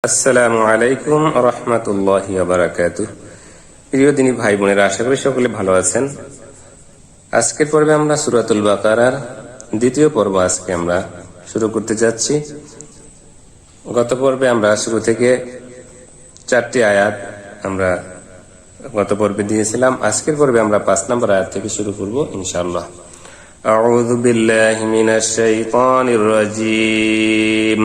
আসসালামু আলাইকুম রহমতুল্লাহি ওয়া বারাকাতুহু। প্রিয় দিনী ভাই বোনেরা, আশা করি সকলে ভালো আছেন। আজকের পর্বে আমরা সূরাতুল বাকারার দ্বিতীয় পর্ব আজকে আমরা শুরু করতে যাচ্ছি। গত পর্বে আমরা শুরু থেকে 4টি আয়াত আমরা গত পর্বে দিয়েছিলাম। আজকের পর্বে আমরা 5 নম্বর আয়াত থেকে শুরু করব ইনশাআল্লাহ। আউযু বিল্লাহি মিনাশ শাইতানির রাজীম।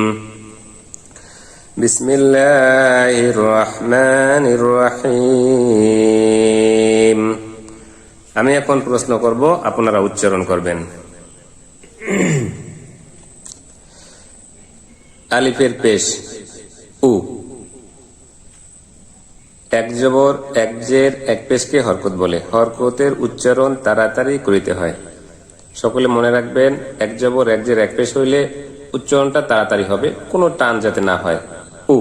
বিসমিল্লাহির রহমানির রহিম। আমি এখন প্রশ্ন করব, আপনারা উচ্চারণ করবেন। আলিফের পেশ উ, এক জবর এক জের এক পেশকে হরকত বলে। হরকতের উচ্চারণ তাড়াতাড়ি করিতে হয়। সকলে মনে রাখবেন, এক জবর এক জের এক পেশ হইলে উচ্চারণটা তাড়াতাড়ি হবে, কোনো টান যাতে না হয়। উ,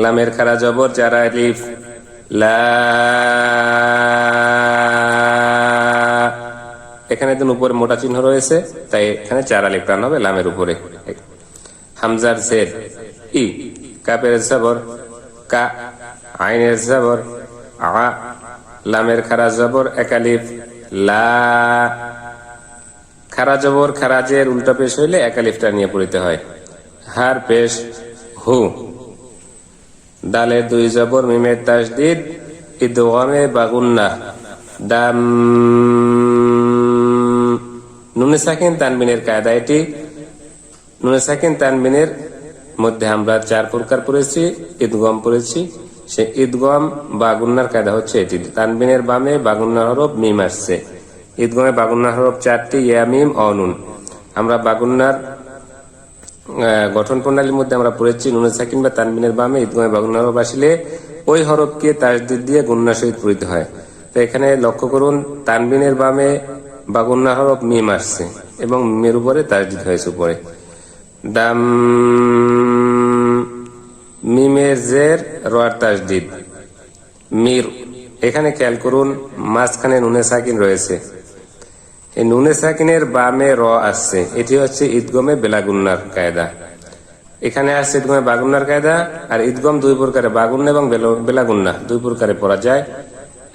লামের খাড়া জবর চার আলিফ লা, এখানে একদম উপরে মোটা চিহ্ন রয়েছে, তাই এখানে 4 আলিফ টান হবে লামের উপরে। হামজার জের ই, কাপের জবর কা, আইনের জবর আ, লামের খাড়া জবর এক আলিফ লা, খাড়া জবর খাড়া জের উল্টা পেশ হইলে এক আলিফটা নিয়ে পড়িতে হয়। হার পেশ হু, দালের 2 জবর মিমের তাসদিদ ইদগামে বাগুন্না দাম, নুনে সাকিন তানবিনের কায়দা এটি। নুনে সাকিন তানবিনের মধ্যে আমরা 4 প্রকার পড়েছি, ইদগম পড়েছি। সে ইদগম বাগুন্নার কায়দা হচ্ছে এটি। তানবিনের বামে বাগুন্নার হরফ মিম আসছে। ইদগমে বাগুন্নার হরফ 4টি, ইয়া মিম অ নুন। আমরা বাগুন্নার গঠন প্রণালীর মধ্যে আমরা পড়েছি, নুনে সাকিন বা তানবিনের বামে ইদগমে বাগুন্নার হরফ আসলে ওই হরফকে তাসদিদ দিয়ে গুন্নার সহিত পড়িতে হয়। তো এখানে লক্ষ্য করুন, তানবিনের বামে বাগুন্নার হরফ মিম আসছে এবং মিমের উপরে তাসদিদ হয়েছে উপরে। দাম, মিমের জের রর তাসদিদ মির। এখানে খেয়াল করুন, মাঝখানে নুনে সাকিন রয়েছে। এই নুনে সাকিনের বামে র আসছে, এটি হচ্ছে ইদগমে বেলাগুন্নার কায়দা। এখানে আসছে ইদগমে বাগুন্নার কায়দা। আর ইদগম 2 প্রকারে, বাগুন্না এবং বেলাগুন্না 2 প্রকারে পড়া যায়।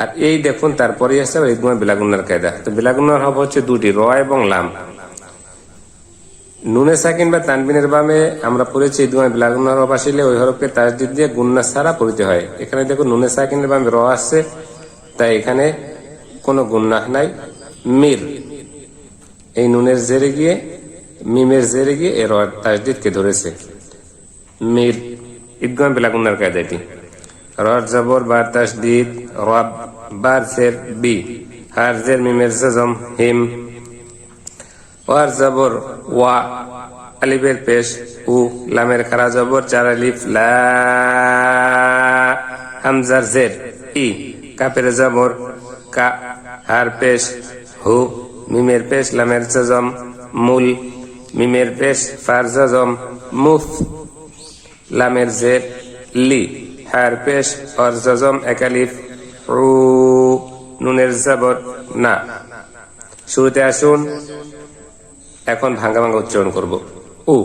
আর এই দেখুন তারপরে আসছে ইদগমে বেলাগুন্নার কায়দা। তো বেলাগুন্নার হরফ হচ্ছে 2টি, র এবং লাম। নুনে সাকিন বা তানবিনের বামে আমরা পড়েছি ইদগমে বেলাগুন্নার হরফ আসলে ওই হরফকে তাসদিদ দিয়ে গুন্না ছাড়া পড়িতে হয়। এখানে দেখুন নুনে সাকিনের বামে র আসছে, তাই এখানে কোনো গুন্নাহ নাই। মির, এই নুনের জেরে গিয়ে মিমের জেরে গিয়ে এর তাসদিদকে ধরেছে। মির, ইদগম বেলাগুন্নার কায়দা এটি। রর জবর বার তাসদিদ রব, বার জের বি, হার জের মিমের জজম হিম, ওয়ার জবর ওয়া, আলিফের পেশ উ, লামের খাড়া জবর 4 আলিফ লা, হামজার জের ই, কাপের জবর কা, হার পেশ হু, মিমের পেশ লামের জজম মুল, মিমের পেশ ফার জজম মুফ, লামের জের লি, হার পেশ অর জজম এক আলিফ উ, নুনের জবর না। শুরুতে আসুন, এখন ভাঙ্গা ভাঙ্গা উচ্চারণ করব। উ,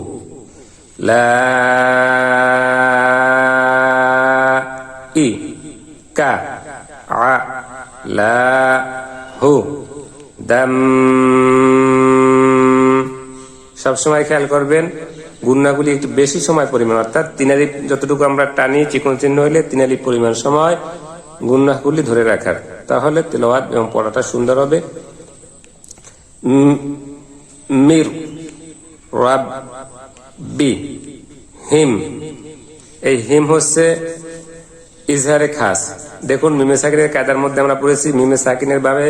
লা, ই, কা, আ, লা, হু, দাম। সবসময় খেয়াল করবেন, গুন্নাগুলি একটু বেশি সময় পরিমাণ, অর্থাৎ 3 আলিফ যতটুকু আমরা টানি চিকন চিহ্ন হইলে 3 আলিফ পরিমাণ সময় গুন্নাগুলি ধরে রাখার, তাহলে তেলাওয়াত এবং পড়াটা সুন্দর হবে। মির, রাব, বি, হিম। এই হিম হচ্ছে ইজহারে খাস। দেখুন মিমে সাকিনের কায়দার মধ্যে আমরা পড়েছি, মিমে সাকিনের ভাবে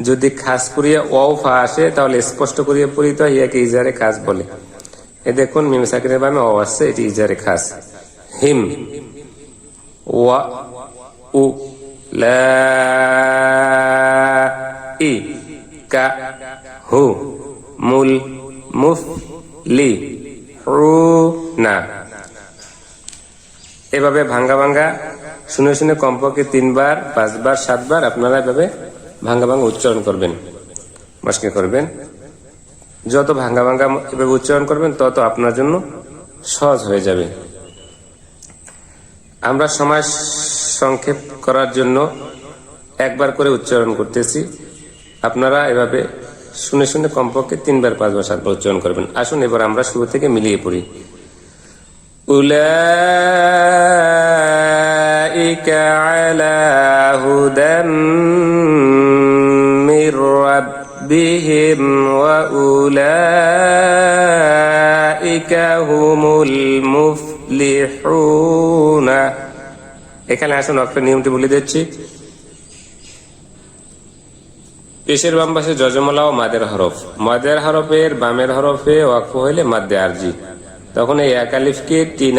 যদি খাস করিয়া ওয়াও ফা আসে তাহলে স্পষ্ট করিয়া পড়িতে হয়, ইয়াকে ইজহারে খাস বলে। এ দেখুন মিমে সাকিনের বামে ওয়াও আসছে, এটি ইজহারে খাস। হিম, ওয়া, উ, লা, ই, কা, হু, মুল, মুফ, লি, রু, না। এভাবে ভাঙ্গা ভাঙ্গা শুনে শুনে কমপক্ষে 3 বার 5 বার 7 বার আপনারা এভাবে ভাঙ্গা ভাঙ্গা উচ্চারণ করবেন, মস্কে করবেন। যত ভাঙ্গা ভাঙ্গা এভাবে উচ্চারণ করবেন তত আপনার জন্য সহজ হয়ে যাবে। আমরা সময় সংক্ষেপ করার জন্য একবার করে উচ্চারণ করতেছি, আপনারা এভাবে শুনে শুনে কমপক্ষে 3 বার 5 বার 7 বার উচ্চারণ করবেন। আসুন এবার আমরা শুরু থেকে মিলিয়ে পড়ি। উলাইকা আলা হুদাম মির রাব্বিহিম ওয়া উলাইকা হুমুল মুফলিহুন। এখানে আসুন একটা নিয়মটি বলে দিচ্ছি। পেশের বাম পাশে যজমলা ও মাদের হরফ, মাদের হরফের বামের হরফে ওয়াকফ হইলে মাদ্দে আরজি, তখন এই 1 আলিফকে 3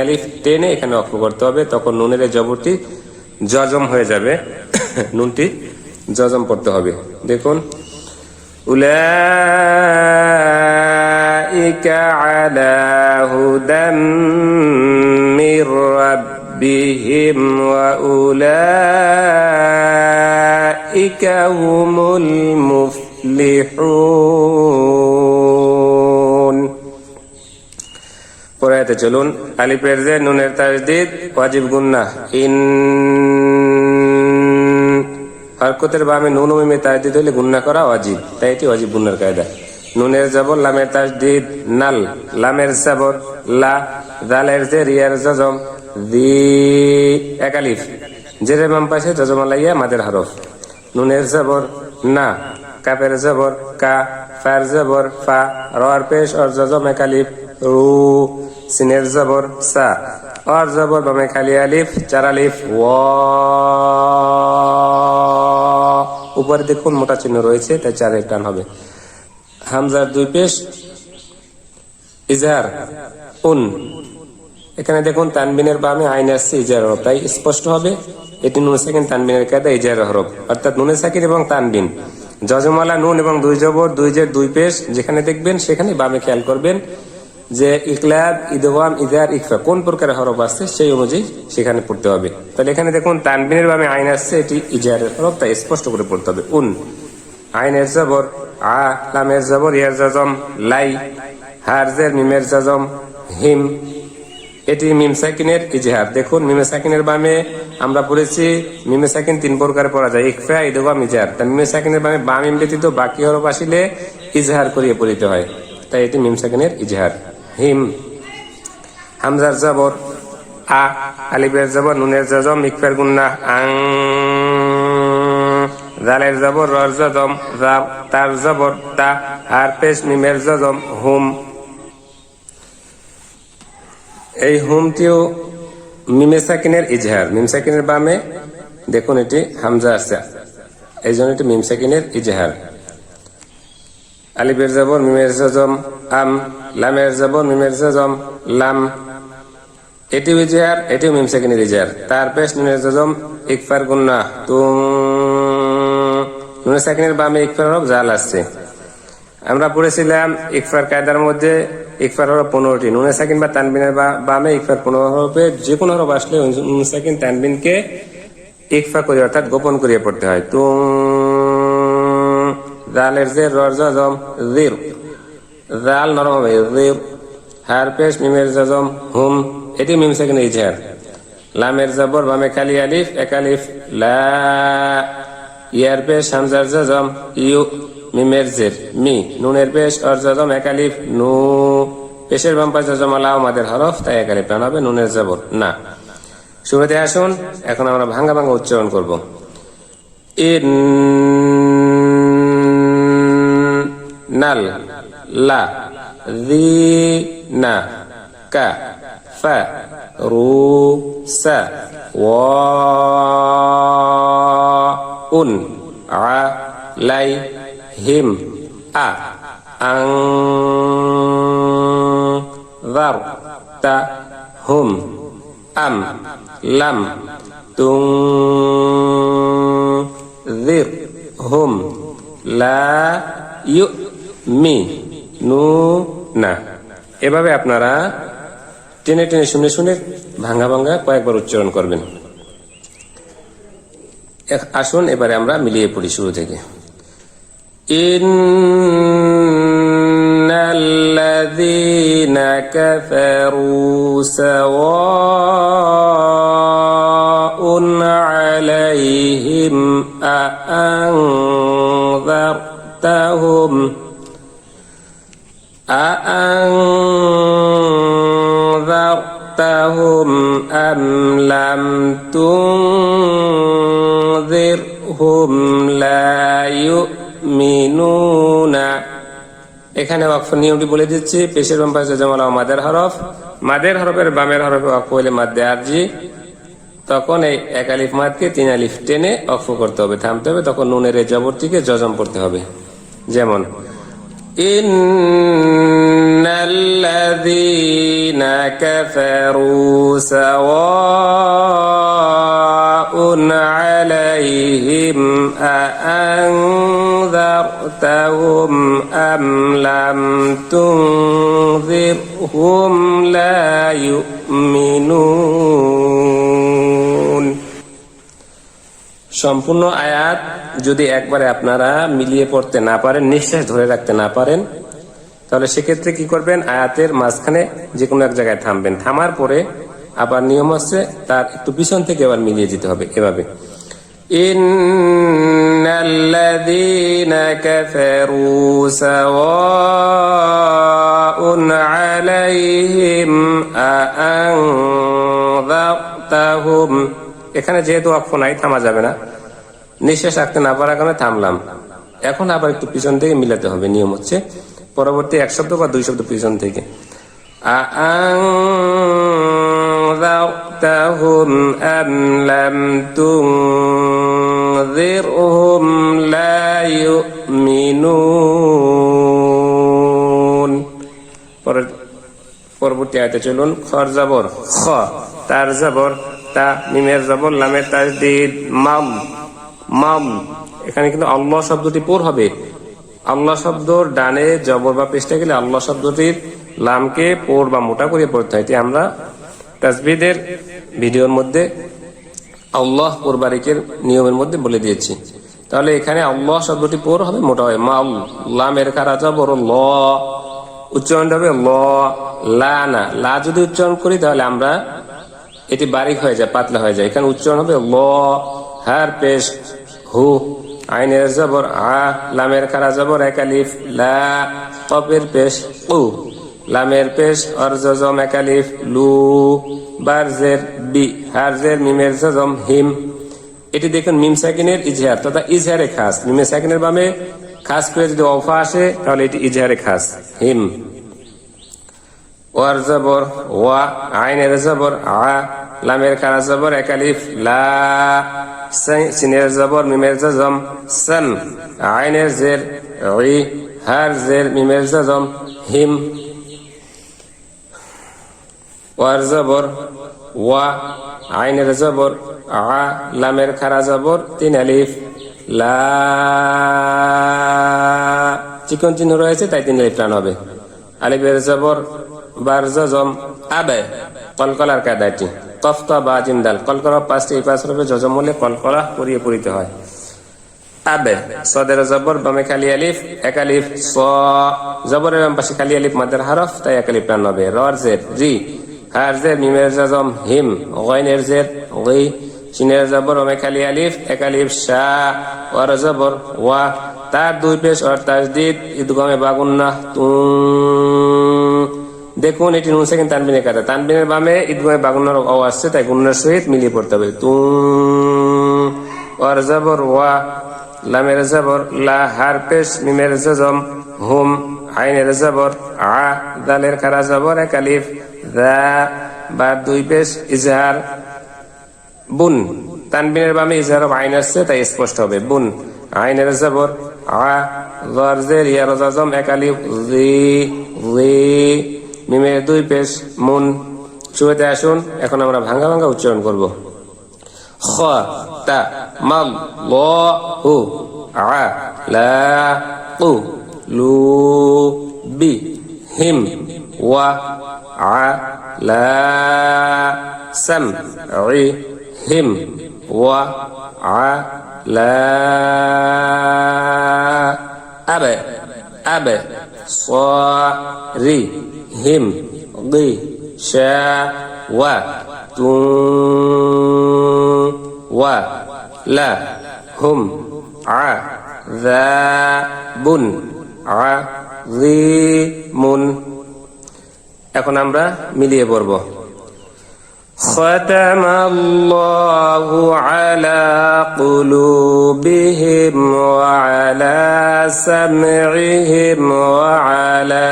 আলিফ টেনে এখানে ওয়াকফ করতে হবে, তখন নুনের এই জবরটি জজম হয়ে যাবে, নুনটি জজম পড়তে হবে। দেখুন, উলাইকা আলা হুদাম মির রাব্বিহিম ওয়া উলাইকা হুমুল মুফলিহুন। পড়াইতে চলুন। আলিফের যে নুনের তাসদীদ ওয়াজিব গুন্নাহ, ইন। হরকতের বামে নুন ও মিমে তাসদীদ হলে গুন্নাহ করা ওয়াজিব, তাই এটি ওয়াজিব গুন্নার কায়দা। নুনের জবর, লামের তাসদীদ নাল, লামের জবর লা, দালের যে রিয়ার জজম দি, 1 আলিফ, জেরের বাম পাশে জজম আলাইয়া মাদের হরফ। নুনের জবর না, কাফের জবর কা, ফার জবর ফা, রর পেশ और জজম 1 আলিফ রু, সিনের জবর সা, और জবর বামে খালি আলিফ 4 আলিফ ওয়া। উপরে দেখুন মোটা চিহ্ন রয়েছে, তাই 4 এর টান হবে। হামজার 2 পেশ ইজহার উন, এখানে দেখুন তানবিনের বামে আইন আসছে ইজহার হরফ, তাই স্পষ্ট হবে এটি নুন সাকিন তানবিনের কায়দা ইজহার হরফ, অর্থাৎ নুন সাকিন এবং তানবিন যজমালা নুন এবং 2 জবর 2 জের 2 পেশ যেখানে দেখবেন সেখানে বামে খেয়াল করবেন যে ইকলাব, ইদগাম, ইজহার, ইখফা কোন প্রকারের হরফ আছে সেই অনুযায়ী সেখানে পড়তে হবে। তাহলে এখানে দেখুন তানবিনের বামে আইন আসছে, এটি ইজহারের হরফ, তাই স্পষ্ট করে পড়তে হবে। উন, আইনের জবর আ, লামের জবর ইয়ার জজম লাই, হার জের মিমের জজম হিম, এটি মিম সাকিনের ইজহার। দেখুন মিমে সাকিনের বামে আমরা পড়েছি মিমে সাকিন 3 প্রকারে পড়া যায়, ইখফা, ইদগাম, ইজহার। তাই মিমে সাকিনের বামে বাম মিম ব্যতীত বাকি হরফ আসলে ইজহার করিয়ে পড়িতে হয়, তাই এটি মিম সাকিনের ইজহার। হিম, হামজার জবর আ, আলিফের জবর নুনের জজম ইকফার গুন্নাহ আং, জালের জবর রর জজম জা, তার জবর তা, আর পেশ মিমের জজম হুম। এই হুমটিও মিমে সাকিনের ইজহার। মিম সাকিনের বামে দেখুন এটি হামজা আছে, এই জন্য এটি মিম সাকিনের ইজহার। আলিফের জবর মিমের জজম আম, লামের জবর মিমের জজম লাম, এটিও ইজহার, এটিও মিম সাকিনের ইজহার। তার পেশ নুনের জজম ইকফার গুন্নাহ তুম, নুনের সাকিনের বামে ইকফার হরফ জাল আসছে। আমরা পড়েছিলাম ইকফার কায়দার মধ্যে ইকফার হরফ 15টি, নুনে সাকিন বা তানবিনের বামে ইকফার 15 হরফে যে কোনো হরফ আসলে নুন সাকিন তানবিনকে ইকফা করে অর্থাৎ গোপন করিয়ে পড়তে হয়। তুম, জালের জের রর জজম জির, জাল নরম হবে জির, হার পেশ মিমের জজম হুম, এটি মিম সাকিনের ইজহার। লামের জবর বামে খালি আলিফ 1 আলিফ লা, ইয়ার পেশ হামজার জজম ইউ, মিমের জের মি, নুনের পেশ और জজম 1 আলিফ নু, পেশের বাম পাশে জজম আলা ও মাদের হরফ, তাই 1 আলিফ টান হবে, নুনের জবর না। শুরুতে আসুন এখন আমরা ভাঙা ভাঙা উচ্চারণ করব। ইন নাল, লা, জি না, কা, ফা, রু সা, ওয়া, উন, আ, লাই, হিম, আ, আং, যার, তা, হুম, আম, লাম, তুং, জির, হুম, লা, ইউ, মি, নু, না। এভাবে আপনারা টেনে টেনে শুনে শুনে ভাঙ্গা ভাঙ্গা কয়েকবার উচ্চারণ করবেন। আসুন এবারে আমরা মিলিয়ে পড়ি শুরু থেকে। ইন্নাল্লাযী كفروا سواء عليهم أأنذرتهم أم لم تنذرهم لا يؤمنون। এখানে ওয়াকফ নিয়মটি বলে দিচ্ছি। পেশের বাম পাশে জমলা ও মাদের হরফ, মাদের হরফের বামের হরফে ওয়াকফ হলে মাদ্দে আরজি, তখন এই এক আলিফ মাদকে 3 আলিফ টেনে ওয়াকফ করতে হবে, থামতে হবে, তখন নুনের এই জবরটিকে জজম পড়তে হবে। যেমন ইন্নাল্লাযীনা কাফারু সাওয়াউন আলাইহিম আআনযারতাহুম আম লাম তুনযিরহুম লা ইউমিনুন। সম্পূর্ণ আয়াত যদি একবারে আপনারা মিলিয়ে পড়তে না পারেন, নিঃশ্বাস ধরে রাখতে না পারেন, তাহলে সেক্ষেত্রে কি করবেন, আয়াতের মাঝখানে যে কোনো এক জায়গায় থামবেন, থামার পরে আবার নিয়ম হচ্ছে তার একটু পিছন থেকে আবার মিলিয়ে যেতে হবে। এভাবে ইন্নাল্লাযীনা কাফারু সাওয়াউন আলাইহিম আআনযারতাহুম। এখানে যেহেতু ওয়াকফ নাই, থামা যাবে না, নিঃশ্বাস রাখতে না পারার কারণে থামলাম। এখন আবার একটু পিছন থেকে মিলাতে হবে। নিয়ম হচ্ছে পরবর্তী এক শব্দ বা 2 শব্দ পিছন থেকে আআনযারতাহুম আম লাম তুনযিরহুম লা ইউমিনুন। পরবর্তী আয়াতে চলুন। খর জবর খ, তার জবর তা, মিমের জবর, লামের তাসদীদ মাম মাম। এখানে কিন্তু আল্লাহ শব্দটি পুর হবে। আল্লাহ শব্দর ডানে জবর বা পেশটা গেলে আল্লাহ শব্দটির লামকে পোর বা মোটা করে পড়তে হয়। এটি আমরা তাসবিদের ভিডিওর মধ্যে আল্লাহ পোরবারিকের নিয়মের মধ্যে বলে দিয়েছি। তাহলে এখানে আল্লাহ শব্দটি পোর হবে, মোটা হয়। মাল, লামের কারা জবর ল, উচ্চারণ হবে ল, লা না। লা যদি উচ্চারণ করি তাহলে আমরা এটি বারিক হয়ে যায়, পাতলা হয়ে যায়। এখানে উচ্চারণ হবে ল, হার পেশ হু, আইনের জবর আ, লামের খারা জবর এক আলিফ লা, কফের পেশ উ, লামের পেশ অর্জম এক আলিফ লু, বারজের বি, হারজের মিমের জজম হিম। এটি দেখুন মিম সাকিনের ইজহার তথা ইজহারে খাস। মিমে সাকিনের বামে খাস করে যদি অফা আসে তাহলে এটি ইজহারে খাস হিম। ওয়ার জবর ওয়া, আইনের জবর আ, লামের খারা জবর এক আলিফ লা, সিনের জবর মিমের জজম সন, আইনের জের ই, হার জের মিমের জজম হিম। ওয়ার জবর ওয়া, আইনের জবর আ, লামের খারা জবর 3 আলিফ লা, চিকন চিহ্ন রয়েছে তাই 3 আলিফ টান হবে। আলিফের জবর বার জজম আবে, কলকলার কায়দাটি কফতা বা জিমদাল, কলকলা 5টি এই 5 রূপে জজম হলে কলকলা পরিয়ে পড়িতে হয়। আবে, সদের জবর বামে খালি আলিফ এক আলিফ স, জবরের বাম পাশে খালি আলিফ মাদের হরফ তাই 1 আলিফ টান হবে। রর জের রি, হার জের মিমের জজম হিম, গয়নের জের গই, সিনের জবর বামে খালি আলিফ এক আলিফ শা, ওয়ার জবর ওয়া, তার 2 পেশ আর তাসদীদ ইদগামে বাগুন্নাহ তু। দেখুন এটি নুন সাকিন তানবিনের কায়দা। তানবিনের বামে ইদগামে বাগুন্নার ও আসছে তাই গুন্নার সহিত মিলিয়ে পড়তে হবে। তু, ওয়ার জবর ওয়া, লামের জবর লা, হার পেশ মিমের জজম হুম, আইনের জবর আ, দালের খারা জবর এক আলিফ দা, বা 2 পেশ ইজহার বুন। তানবিনের বামে ইজহার আইন আসছে তাই স্পষ্ট হবে বুন, আইনের জবর আ, জের ইয়ার জজম এক আলিফ জি জি, মিমের 2 পেশ মুন। শুরুতে আসুন এখন আমরা ভাঙ্গা ভাঙ্গা উচ্চারণ করব। খ তা মাল ল হু আ লা কু লু বি হিম ওয়া আ লা সাম ই হিম ওয়া আ লা আবে আবে স রি হিম গি শা ওয়া তু ওয়া লা হুম আ যা বুন আ জি মুন। এখন আমরা মিলিয়ে পড়ব। ختم الله على قلوبهم وعلى سمعهم وعلى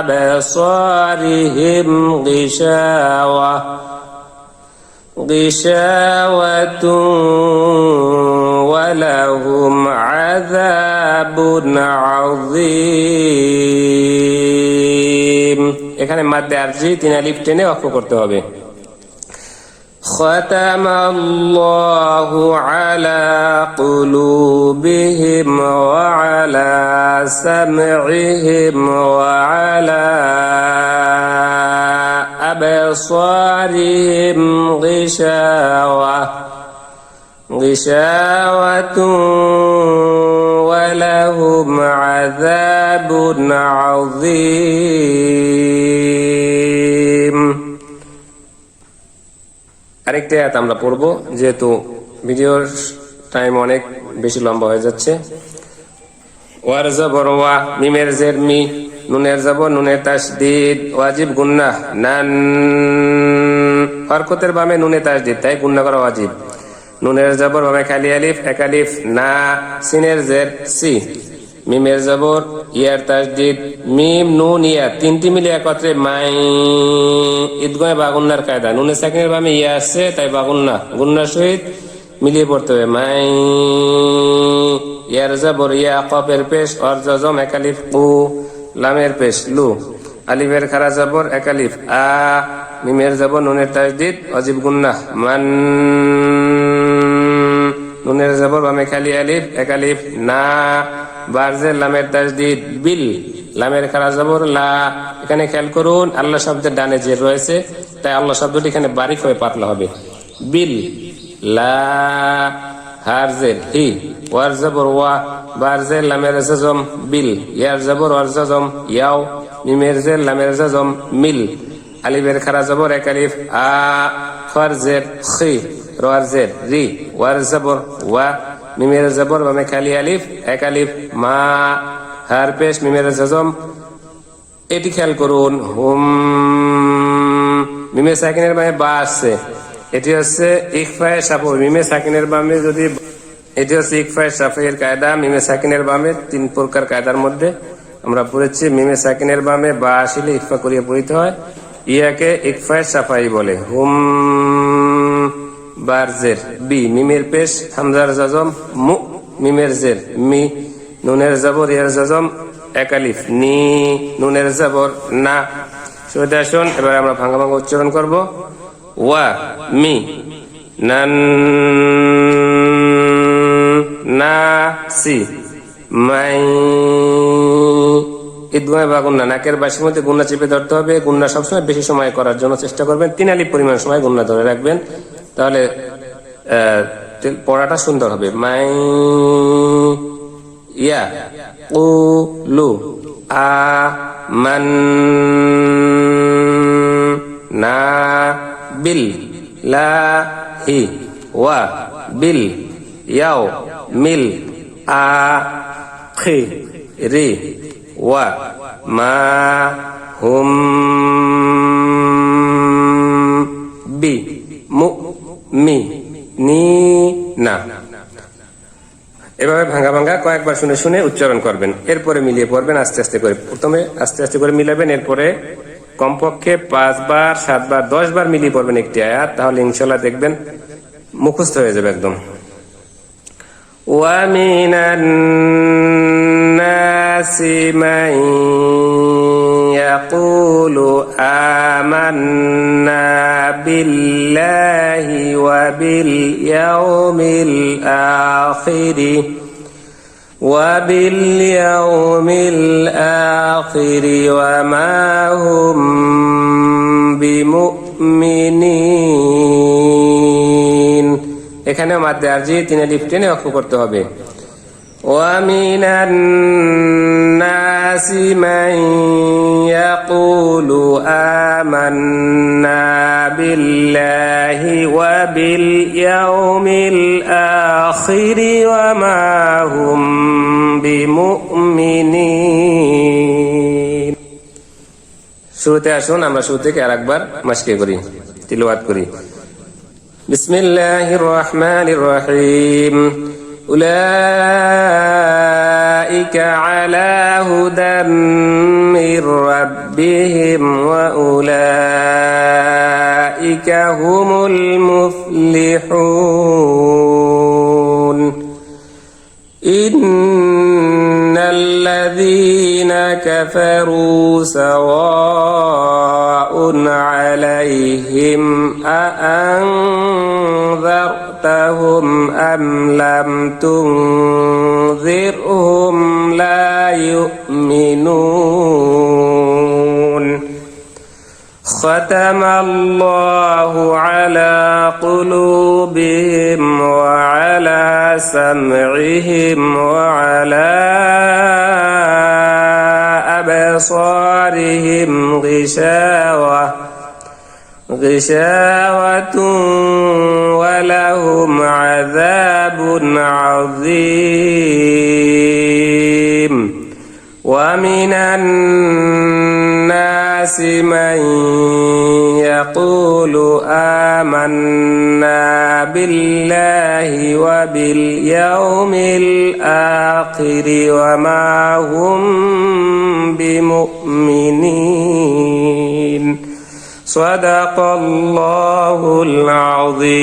أبصارهم غشاوة ولهم عذاب عظيم। এখানে মাদ্দে আরজি 3 আলিফ টেনে ওয়াকফ করতে হবে। ختم الله على قلوبهم وعلى سمعهم وعلى أبصارهم غشاوة ولهم عذاب عظيم। আরেকটা আয়াত আমরা পড়বো, যেহেতু ভিডিওর টাইম অনেক বেশি লম্বা হয়ে যাচ্ছে। ওয়ার জবর ওয়া, মিমের জের মি, নুনের জবর নুনের তাসদীদ, ওয়াজিব গুন্নাহ নান, হরকতের বামে নুনে তাসদীদ, তাই গুন্নাহ করা ওয়াজিব। নুনের জবর বামে খালি আলিফ, এক আলিফ না, সিনের জের সি, মিমের জবর ইয়ার তাসদীদ, মিম নুন ইয়া তিনটি মিলে একত্রে মাই, ঈদগাহে বাগুন্নার কায়দা। নুনে সাকিনের বামে ইয়া আসছে, তাই বাগুন্না, গুন্নার সহিত মিলিয়ে পড়তে হবে। মাই ইয়ার জবর ইয়া, কফের পেশ অর জজম এক আলিফ, উ লামের পেশ লু, আলিফের খারা জবর এক আলিফ আ, মিমের জবর নুনের তাসদীদ ওয়াজিব গুন্নাহ মান, নুনের জবর বামে খালি আলিফ এক আলিফ না, বারজের লামের তাসদীদ বিল, লামের খারা জবর লা। এখানে খেয়াল করুন, আল্লাহ শব্দের ডানে জের রয়েছে, তাই আল্লাহ শব্দটি এখানে বারিক হয়ে পাতলা হবে। বিল লা, হারজের হি, ওয়ার জবর ওয়া, বারজের লামের জজম বিল, ইয়ার জবর ওয়ার জজম ইয়াও, মিমের জের লামের জজম মিল, আলিফের খারা জবর এক আলিফ আ, ফারজের খি, রোয়ার জের রি, ওয়ার জবর ওয়া, মিমের জবর বামে খালি আলিফ এক আলিফ মা, হার পেশ মিমের জজম। এটি খেয়াল করুন, হুম, মিমে সাকিনের বামে বা আসছে, এটি হচ্ছে ইকফায়ে সাফা। মিমে সাকিনের বামে যদি, এটি হচ্ছে ইকফায়ে সাফাইয়ের কায়দা। মিমে সাকিনের বামে 3 প্রকার কায়দার মধ্যে আমরা পড়েছি। মিমে সাকিনের বামে বা আসলে ইকফা করিয়ে পড়িতে হয়, ইয়াকে ইকফায়ে সাফাই বলে। হুম বারজের বি, মিমের পেশ হামজার জজম মু, মিমের জের মি, নুনের জবর ইয়ার জজম এক আলিফ নি, নুনের জবর না। শুনতে আসুন, এবার আমরা ভাঙা ভাঙা উচ্চারণ করব। ওয়া মি নান না সি মাই, ঈদগাহে বা গুন্না, নাকের বাসির মধ্যে গুন্না চেপে ধরতে হবে। গুন্না সবসময় বেশি সময় করার জন্য চেষ্টা করবেন, 3 আলিফ পরিমাণ সময় গুন্না ধরে রাখবেন, তাহলে পড়াটা সুন্দর হবে। মাই ইয়া উ লু আ মান না বিল লা হি ওয়া বিল ইয়াও মিল আ খি রি ওয়া মা হুম বি মু মি নি না। এভাবে ভাঙা ভাঙা কয়েকবার শুনে শুনে উচ্চারণ করবেন, এরপরে মিলিয়ে পড়বেন আস্তে আস্তে করে। প্রথমে আস্তে আস্তে করে মিলাবেন, এরপরে কমপক্ষে 5 বার 7 বার 10 বার মিলিয়ে পড়বেন একটি আয়াত, তাহলে ইনশাআল্লাহ দেখবেন মুখস্থ হয়ে যাবে একদম। ওয়া মিনান নাসি মান ইয়াকুলু আমান্না বিল্লাহি ওয়া বিল ইয়াউমিল আখির ওয়া মা হুম বিমুমিনিন। এখানে মাদ্দে আরজি 3 আলিফ টেনে ওয়াকফ করতে হবে। ওয়া মিনান الناس من يقول آمنا بالله وباليوم الآخر وما هم بمؤمنين. শুরুতে আসুন আমরা শুরু থেকে আরেকবার মাশকে করি, তিলাওয়াত করি। বিসমিল্লাহির রহমানির রহিম। উলাইকা আলা হুদাম মির রাব্বিহিম ওয়া উলাইকা হুমুল মুফলিহুন। ইন্নাল্লাযীনা কাফারু সাওয়াউন আলাইহিম আ'আনযারতাহুম আম লাম তুনযিরহুম লা ইউমিনুন। ختم الله على قلوبهم وعلى سمعهم وعلى أبصارهم غشاوة ولهم عذاب عظيم. ومن الناس من يقول آمنا بالله وباليوم الآخر وما هم بمؤمنين. صدق الله العظيم.